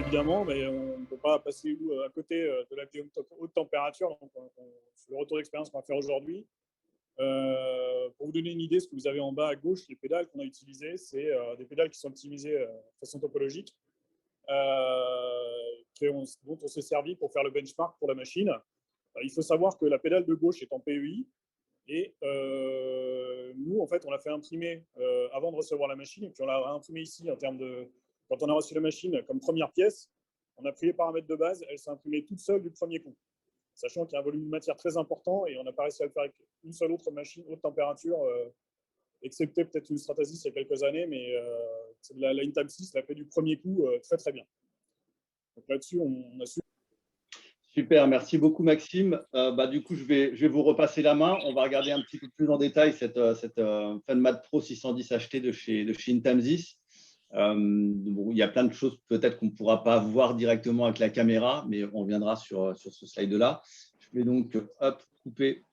évidemment, mais on ne peut pas passer à côté de la haute température. Donc, le retour d'expérience qu'on va faire aujourd'hui. Pour vous donner une idée, ce que vous avez en bas à gauche, les pédales qu'on a utilisées, c'est des pédales qui sont optimisées de façon topologique, dont on s'est servi pour faire le benchmark pour la machine. Il faut savoir que la pédale de gauche est en PEI et nous, en fait, on l'a fait imprimer avant de recevoir la machine et puis on l'a imprimé ici en termes de… Quand on a reçu la machine comme première pièce, on a pris les paramètres de base, elle s'est imprimée toute seule du premier coup, sachant qu'il y a un volume de matière très important et on n'a pas réussi à le faire avec une seule autre machine haute température, excepté peut-être une Stratasys il y a quelques années, mais la Intam 6 l'a fait du premier coup très très bien. Donc là-dessus, on a su. Super, merci beaucoup Maxime. Du coup, je vais vous repasser la main. On va regarder un petit peu plus en détail cette FunMat Pro 610 achetée de chez Intamsys. Il y a plein de choses peut-être qu'on ne pourra pas voir directement avec la caméra, mais on reviendra sur ce slide-là. Je vais donc couper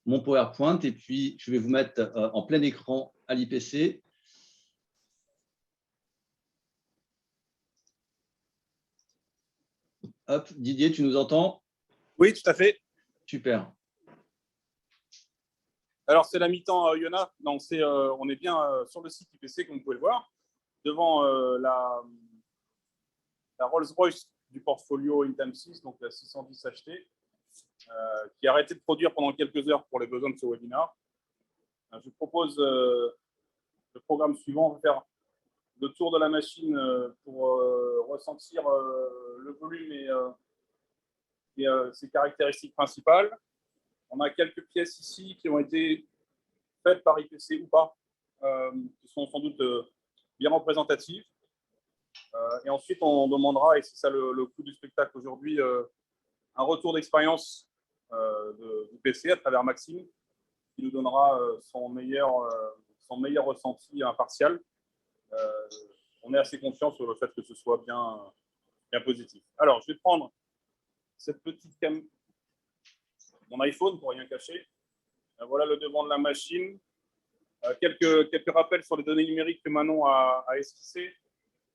mon PowerPoint et puis je vais vous mettre en plein écran à l'IPC. Didier, tu nous entends? Oui, tout à fait. Super. Alors, c'est la mi-temps Iona. Donc, on est bien sur le site IPC, comme vous pouvez le voir, devant la Rolls-Royce du portfolio Intam 6, donc la 610 achetée, qui a arrêté de produire pendant quelques heures pour les besoins de ce webinaire. Je vous propose le programme suivant. On va faire le tour de la machine pour ressentir le volume et ses caractéristiques principales. On a quelques pièces ici qui ont été faites par IPC ou pas, qui sont sans doute bien représentatives. Et ensuite, on demandera, et c'est ça le coup du spectacle aujourd'hui, un retour d'expérience d'IPC à travers Maxime, qui nous donnera son meilleur ressenti impartial. On est assez confiant sur le fait que ce soit bien positif. Alors, je vais prendre cette petite mon iPhone pour rien cacher. Voilà le devant de la machine. Quelques rappels sur les données numériques que Manon a esquissées.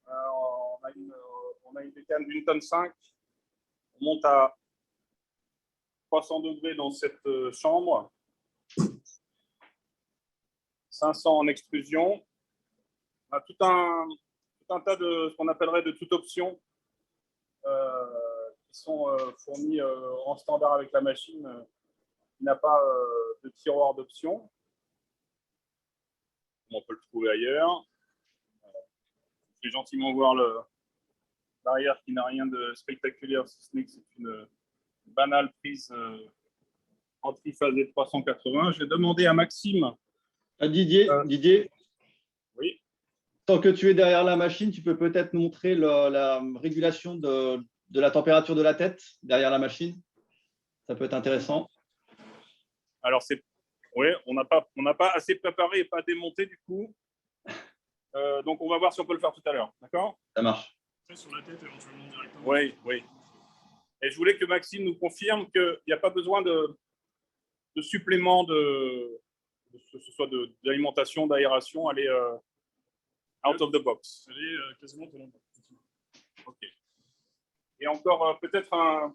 On a une bécane d'une tonne 5. On monte à 300 degrés dans cette chambre. 500 en extrusion. On a tout un tas de ce qu'on appellerait de toute option qui sont fournis en standard avec la machine, qui n'a pas de tiroir d'options. On peut le trouver ailleurs. Je vais gentiment voir l'arrière qui n'a rien de spectaculaire, si ce n'est que c'est une banale prise en triphasé 380. Je vais demander à Maxime. Didier, oui. Tant que tu es derrière la machine, tu peux peut-être montrer la régulation de la température de la tête derrière la machine. Ça peut être intéressant. Alors, oui, on n'a pas assez préparé et pas démonté du coup. Donc, on va voir si on peut le faire tout à l'heure. D'accord? Ça marche. Sur la tête, éventuellement directement. Oui, oui. Et je voulais que Maxime nous confirme qu'il n'y a pas besoin de supplément que ce soit d'alimentation, d'aération. Elle est out of the box. Elle est quasiment tout le monde. OK. Et encore peut-être de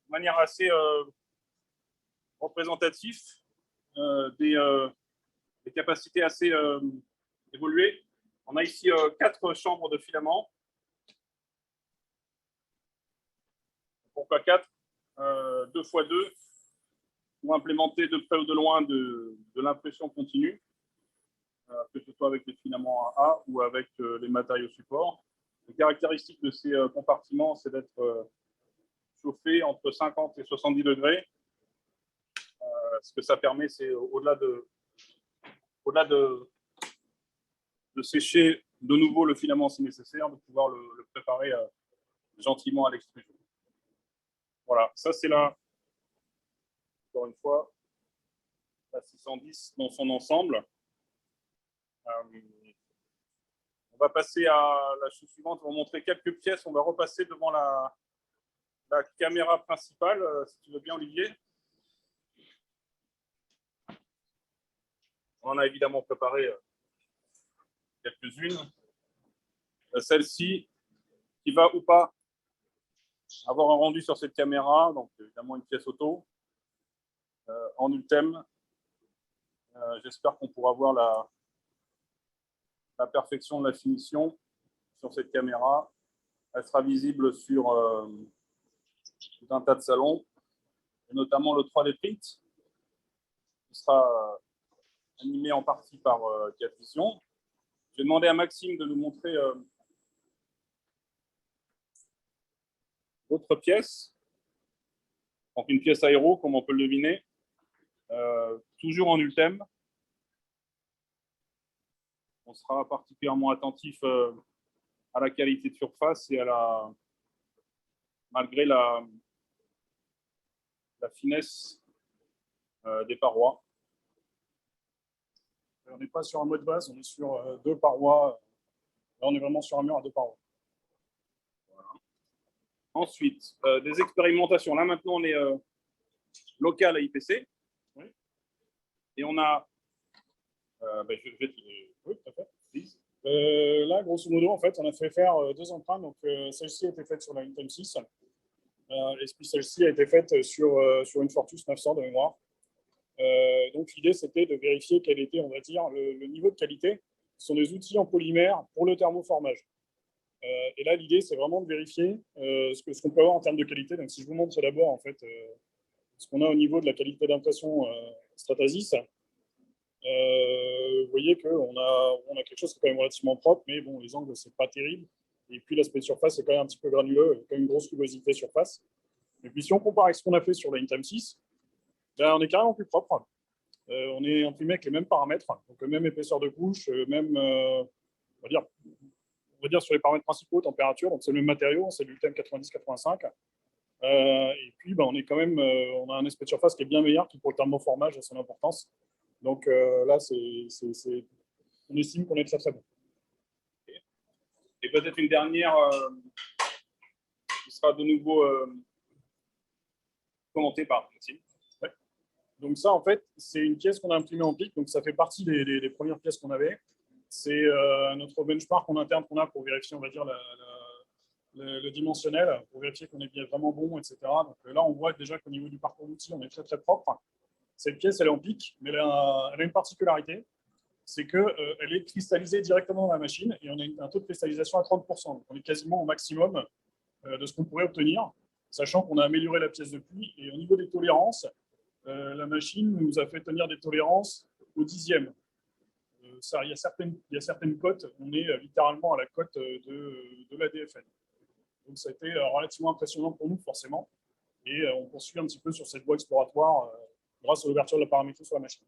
manière assez représentative des capacités assez évoluées. On a ici 4 chambres de filaments. Pourquoi 4 2 x 2 pour implémenter de près ou de loin de l'impression continue, que ce soit avec les filaments AA ou avec les matériaux supports. Les caractéristiques de ces compartiments, c'est d'être chauffé entre 50 et 70 degrés. Ce que ça permet, c'est au-delà de sécher de nouveau le filament si nécessaire, de pouvoir le préparer gentiment à l'extrusion. Voilà, ça c'est encore une fois, la 610 dans son ensemble. On va passer à la chose suivante, on va montrer quelques pièces, on va repasser devant la caméra principale, si tu veux bien Olivier. On en a évidemment préparé quelques-unes. Celle-ci, qui va ou pas avoir un rendu sur cette caméra, donc évidemment une pièce auto en Ultem. J'espère qu'on pourra voir la perfection de la finition sur cette caméra. Elle sera visible sur tout un tas de salons, et notamment le 3D Print, qui sera animé en partie par Catvision. J'ai demandé à Maxime de nous montrer d'autres pièces. Donc une pièce aéro, comme on peut le deviner, toujours en Ultem. On sera particulièrement attentif à la qualité de surface et malgré la finesse des parois. On n'est pas sur un mode base, on est sur 2 parois. Là, on est vraiment sur un mur à 2 parois. Voilà. Ensuite, des expérimentations. Là, maintenant, on est local à IPC. Oui. Et on a... Oui, tout à fait. Là, grosso modo, en fait, on a fait faire 2 empreintes. Donc, celle-ci a été faite sur la Intel 6. Et puis, celle-ci a été faite sur une Fortus 900 de mémoire. Donc, l'idée, c'était de vérifier quel était, on va dire, le niveau de qualité. Ce sont des outils en polymère pour le thermoformage. Et là, l'idée, c'est vraiment de vérifier ce qu'on peut avoir en termes de qualité. Donc, si je vous montre d'abord, en fait, ce qu'on a au niveau de la qualité d'impression Stratasys, vous voyez qu'on a quelque chose qui est quand même relativement propre, mais bon, les angles, c'est pas terrible. Et puis, l'aspect de surface, c'est quand même un petit peu granuleux, il y a quand même une grosse rugosité surface. Et puis, si on compare avec ce qu'on a fait sur la Intel 6, ben, on est carrément plus propre. On est imprimé avec les mêmes paramètres, donc même épaisseur de couche, même, on va dire sur les paramètres principaux, température, donc c'est le même matériau, c'est du Ultem 90-85. Et puis, ben, on est quand même, on a un aspect de surface qui est bien meilleur, qui pour le thermoformage a son importance. Donc là, on estime qu'on est très très bon. Et peut-être une dernière qui sera de nouveau commentée par Maxime. Ouais. Donc ça, en fait, c'est une pièce qu'on a imprimée en pic, donc ça fait partie des premières pièces qu'on avait. C'est notre benchmark en interne qu'on a pour vérifier, on va dire, le dimensionnel, pour vérifier qu'on est bien vraiment bon, etc. Donc là, on voit déjà qu'au niveau du parcours d'outils, on est très très propre. Cette pièce, elle est en pic, mais elle a une particularité, c'est qu'elle est cristallisée directement dans la machine et on a un taux de cristallisation à 30%. Donc on est quasiment au maximum de ce qu'on pourrait obtenir, sachant qu'on a amélioré la pièce depuis. Et au niveau des tolérances, la machine nous a fait tenir des tolérances au 10e. Il y a certaines cotes, on est littéralement à la cote de la DFN. Donc ça a été relativement impressionnant pour nous, forcément. Et on poursuit un petit peu sur cette voie exploratoire grâce à l'ouverture de la paramétrie sur la machine.